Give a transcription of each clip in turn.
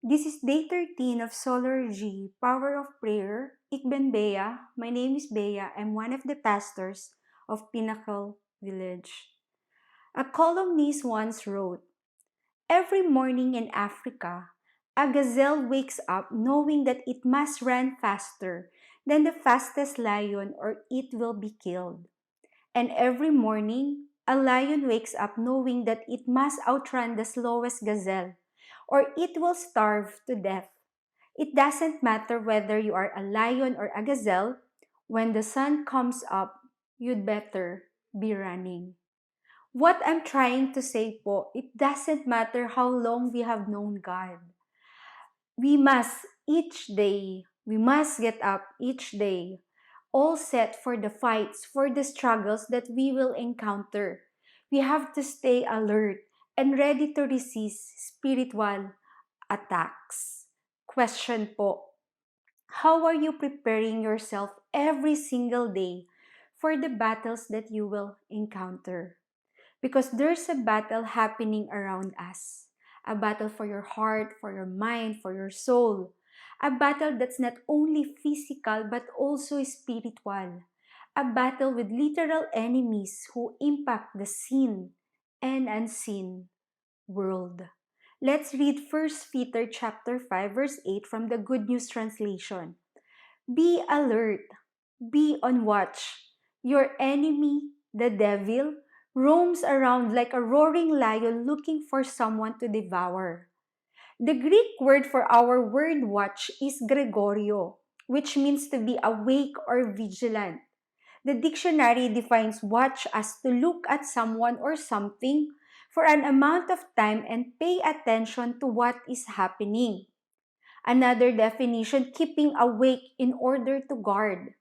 This is day 13 of Soulergy, Power of Prayer. Ik ben Bea. My name is Bea. I'm one of the pastors of Pinnacle Village. A columnist once wrote, "Every morning in Africa, a gazelle wakes up knowing that it must run faster than the fastest lion or it will be killed. And every morning, a lion wakes up knowing that it must outrun the slowest gazelle or it will starve to death. It doesn't matter whether you are a lion or a gazelle, when the sun comes up, you'd better be running." What I'm trying to say po, it doesn't matter how long we have known God. We must get up each day, all set for the fights, for the struggles that we will encounter. We have to stay alert and ready to resist spiritual attacks. Question po, how are you preparing yourself every single day for the battles that you will encounter? Because there's a battle happening around us. A battle for your heart, for your mind, for your soul. A battle that's not only physical but also spiritual. A battle with literal enemies who impact the seen and unseen world. Let's read First Peter chapter 5 verse 8 from the Good News translation. Be alert, be on watch. Your enemy, the devil, roams around like a roaring lion looking for someone to devour. The Greek word for our word watch is Gregorio, which means to be awake or vigilant. The dictionary defines watch as to look at someone or something for an amount of time and pay attention to what is happening. Another definition, keeping awake in order to guard.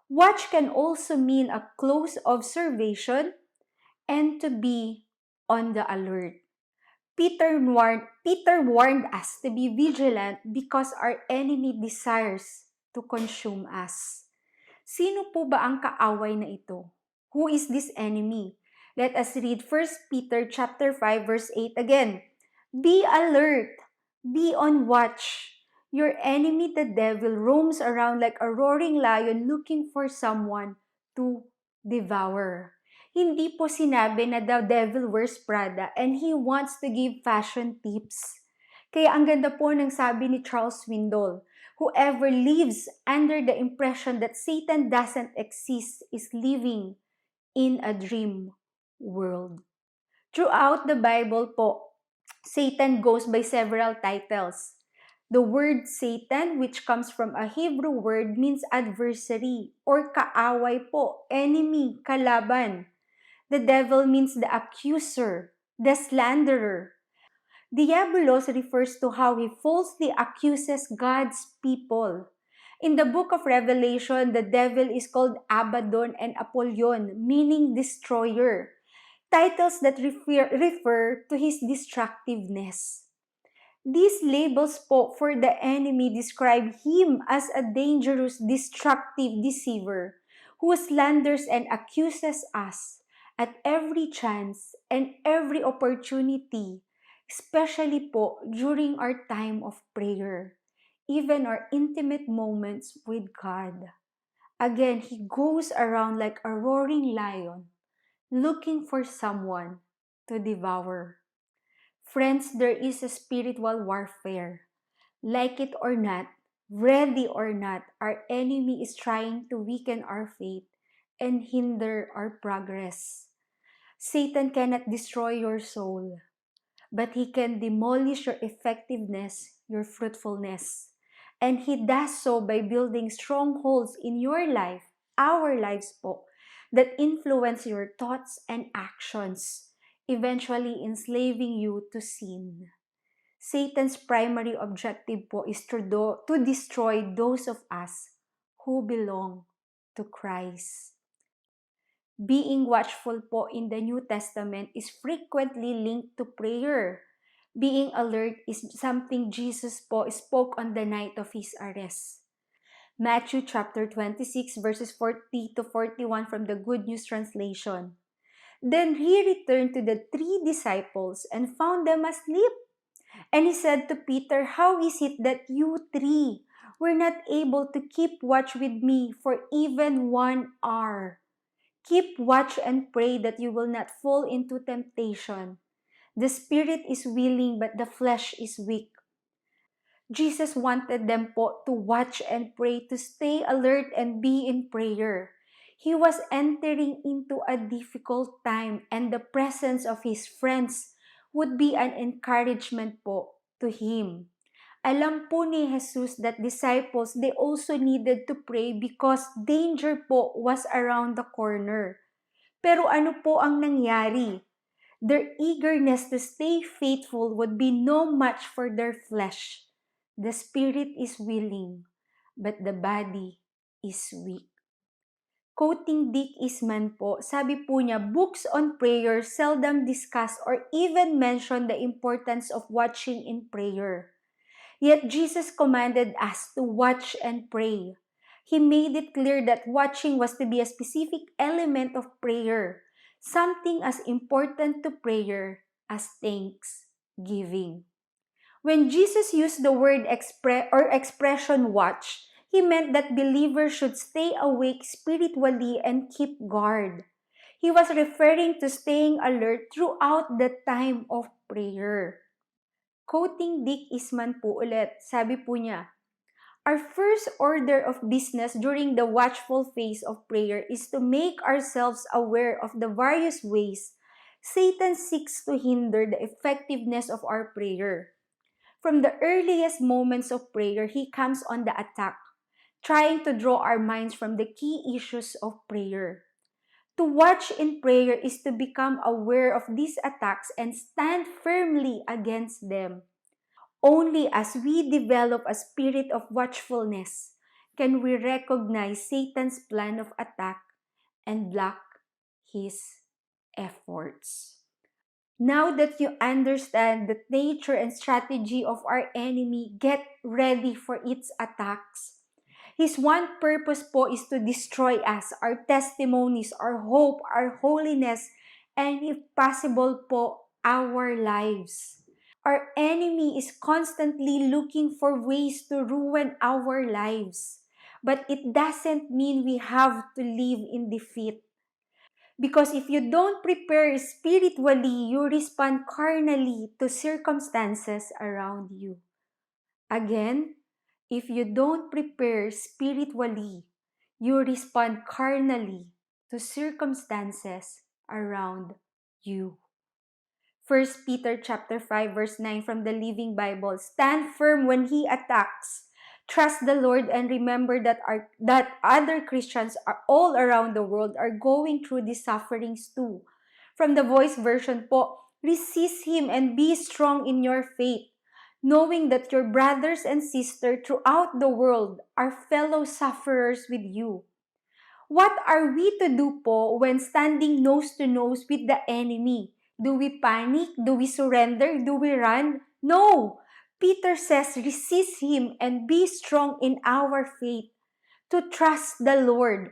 Watch can also mean a close observation and to be on the alert. Peter warned us to be vigilant because our enemy desires to consume us. Sino po ba ang kaaway na ito? Who is this enemy? Let us read First Peter chapter 5 verse 8 again. Be alert, be on watch. Your enemy the devil roams around like a roaring lion looking for someone to devour. Hindi po sinabi na the devil wears Prada and he wants to give fashion tips. Kaya ang ganda po ng sabi ni Charles Swindoll, whoever lives under the impression that Satan doesn't exist is living in a dream world. Throughout the Bible po, Satan goes by several titles. The word Satan, which comes from a Hebrew word, means adversary or kaaway po, enemy, kalaban. The devil means the accuser, the slanderer. Diabolos refers to how he falsely accuses God's people. In the book of Revelation, the devil is called Abaddon and Apollyon, meaning destroyer. Titles that refer to his destructiveness. These labels po for the enemy describe him as a dangerous, destructive deceiver who slanders and accuses us at every chance and every opportunity, especially po during our time of prayer, even our intimate moments with God. Again, he goes around like a roaring lion, looking for someone to devour. Friends, there is a spiritual warfare. Like it or not, ready or not, our enemy is trying to weaken our faith and hinder our progress. Satan cannot destroy your soul, but he can demolish your effectiveness, your fruitfulness. And he does so by building strongholds in your life, our lives po, that influence your thoughts and actions, eventually enslaving you to sin. Satan's primary objective po is to destroy those of us who belong to Christ. Being watchful po in the New Testament is frequently linked to prayer. Being alert is something Jesus po spoke on the night of his arrest. Matthew chapter 26 verses 40 to 41 from the Good News translation. Then he returned to the 3 disciples and found them asleep. And he said to Peter, "How is it that you three were not able to keep watch with me for even 1 hour? Keep watch and pray that you will not fall into temptation. The spirit is willing, but the flesh is weak." Jesus wanted them po to watch and pray, to stay alert and be in prayer. He was entering into a difficult time, and the presence of his friends would be an encouragement po to him. Alam po ni Jesus that disciples, they also needed to pray because danger po was around the corner. Pero ano po ang nangyari? Their eagerness to stay faithful would be no match for their flesh. The spirit is willing, but the body is weak. Quoting Dick Eastman po, sabi po niya, books on prayer seldom discuss or even mention the importance of watching in prayer. Yet Jesus commanded us to watch and pray. He made it clear that watching was to be a specific element of prayer, something as important to prayer as thanksgiving. When Jesus used the word expression watch, he meant that believers should stay awake spiritually and keep guard. He was referring to staying alert throughout the time of prayer. Quoting Dick Eastman po ulit, sabi po niya, "Our first order of business during the watchful phase of prayer is to make ourselves aware of the various ways Satan seeks to hinder the effectiveness of our prayer. From the earliest moments of prayer, he comes on the attack, trying to draw our minds from the key issues of prayer. To watch in prayer is to become aware of these attacks and stand firmly against them. Only as we develop a spirit of watchfulness can we recognize Satan's plan of attack and block his efforts." Now that you understand the nature and strategy of our enemy, get ready for its attacks. His one purpose po is to destroy us, our testimonies, our hope, our holiness, and if possible po, our lives. Our enemy is constantly looking for ways to ruin our lives. But it doesn't mean we have to live in defeat. Because if you don't prepare spiritually, you respond carnally to circumstances around you. Again, if you don't prepare spiritually, you respond carnally to circumstances around you. 1 Peter chapter 5 verse 9 from the Living Bible. Stand firm when he attacks. Trust the Lord and remember that other Christians are all around the world are going through these sufferings too. From the Voice version po, resist him and be strong in your faith, knowing that your brothers and sisters throughout the world are fellow sufferers with you. What are we to do po when standing nose to nose with the enemy? Do we panic? Do we surrender? Do we run? No! Peter says, resist him and be strong in our faith, to trust the Lord.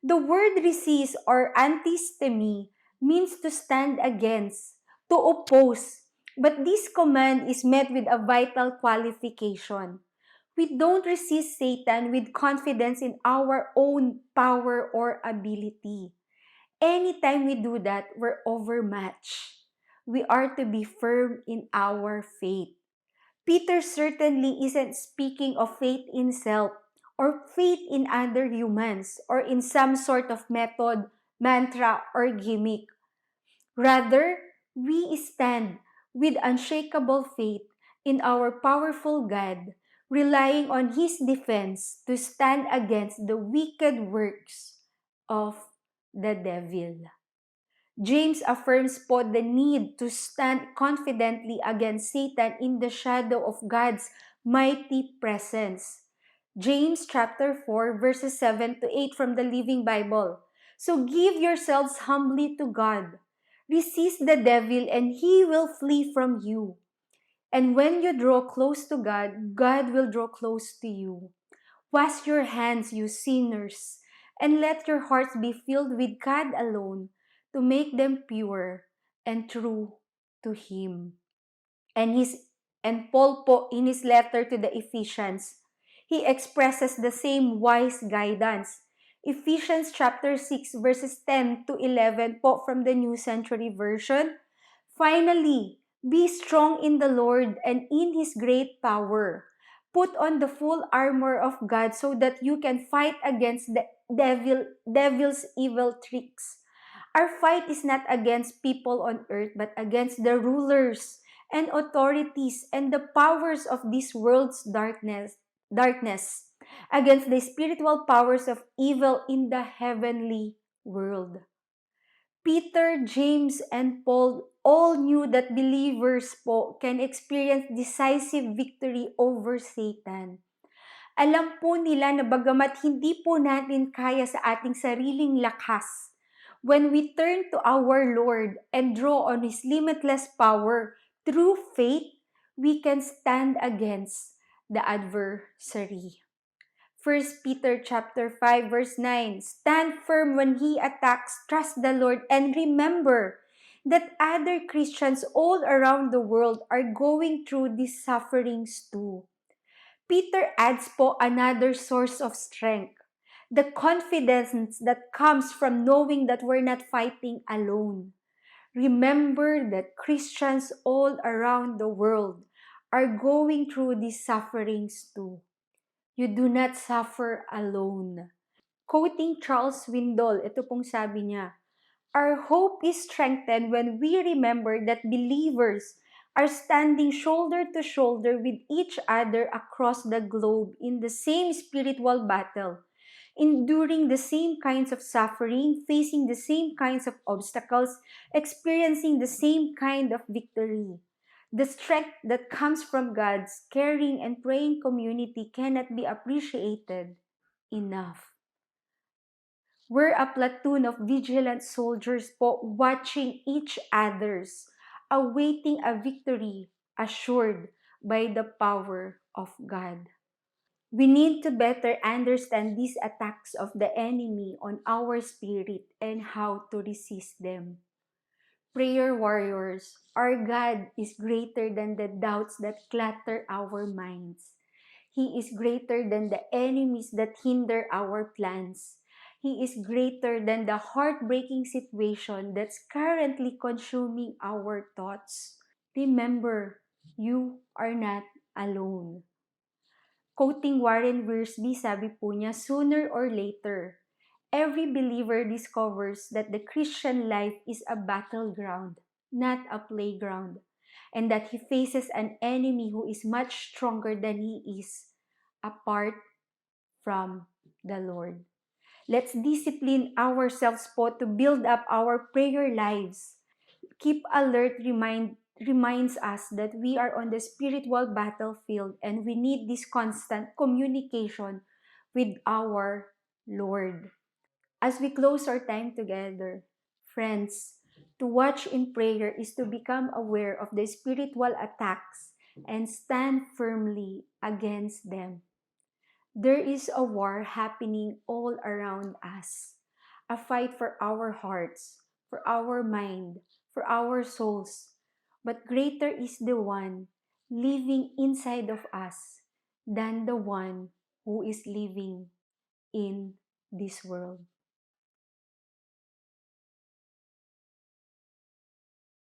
The word resist or antistemi means to stand against, to oppose. But this command is met with a vital qualification. We don't resist Satan with confidence in our own power or ability. Anytime we do that, we're overmatched. We are to be firm in our faith. Peter certainly isn't speaking of faith in self or faith in other humans or in some sort of method, mantra, or gimmick. Rather, we stand with unshakable faith in our powerful God, relying on His defense to stand against the wicked works of the devil. James affirms po the need to stand confidently against Satan in the shadow of God's mighty presence. James chapter 4 verses 7 to 8 from the Living Bible. So give yourselves humbly to God. Resist the devil and he will flee from you. And when you draw close to God, God will draw close to you. Wash your hands, you sinners, and let your hearts be filled with God alone to make them pure and true to Him. And His And Paul po, in his letter to the Ephesians, he expresses the same wise guidance. Ephesians chapter 6 verses 10 to 11 po from the New Century Version. Finally, be strong in the Lord and in His great power. Put on the full armor of God so that you can fight against the devil's evil tricks. Our fight is not against people on earth, but against the rulers and authorities and the powers of this world's darkness, against the spiritual powers of evil in the heavenly world. Peter, James, and Paul all knew that believers po can experience decisive victory over Satan. Alam po nila na bagamat hindi po natin kaya sa ating sariling lakas, when we turn to our Lord and draw on His limitless power through faith, we can stand against the adversary. 1 Peter chapter 5 verse 9, stand firm when he attacks, trust the Lord, and remember that other Christians all around the world are going through these sufferings too. Peter adds po another source of strength, the confidence that comes from knowing that we're not fighting alone. Remember that Christians all around the world are going through these sufferings too. You do not suffer alone. Quoting Charles Swindoll, ito pong sabi niya, our hope is strengthened when we remember that believers are standing shoulder to shoulder with each other across the globe in the same spiritual battle, enduring the same kinds of suffering, facing the same kinds of obstacles, experiencing the same kind of victory. The strength that comes from God's caring and praying community cannot be appreciated enough. We're a platoon of vigilant soldiers po watching each others, awaiting a victory assured by the power of God. We need to better understand these attacks of the enemy on our spirit and how to resist them. Prayer warriors, our God is greater than the doubts that clutter our minds. He is greater than the enemies that hinder our plans. He is greater than the heartbreaking situation that's currently consuming our thoughts. Remember, you are not alone. Quoting Warren Wiersbe, sabi po niya, sooner or later, every believer discovers that the Christian life is a battleground, not a playground, and that he faces an enemy who is much stronger than he is apart from the Lord. Let's discipline ourselves po to build up our prayer lives. Keep alert reminds us that we are on the spiritual battlefield and we need this constant communication with our Lord. As we close our time together, friends, to watch in prayer is to become aware of the spiritual attacks and stand firmly against them. There is a war happening all around us, a fight for our hearts, for our mind, for our souls. But greater is the one living inside of us than the one who is living in this world.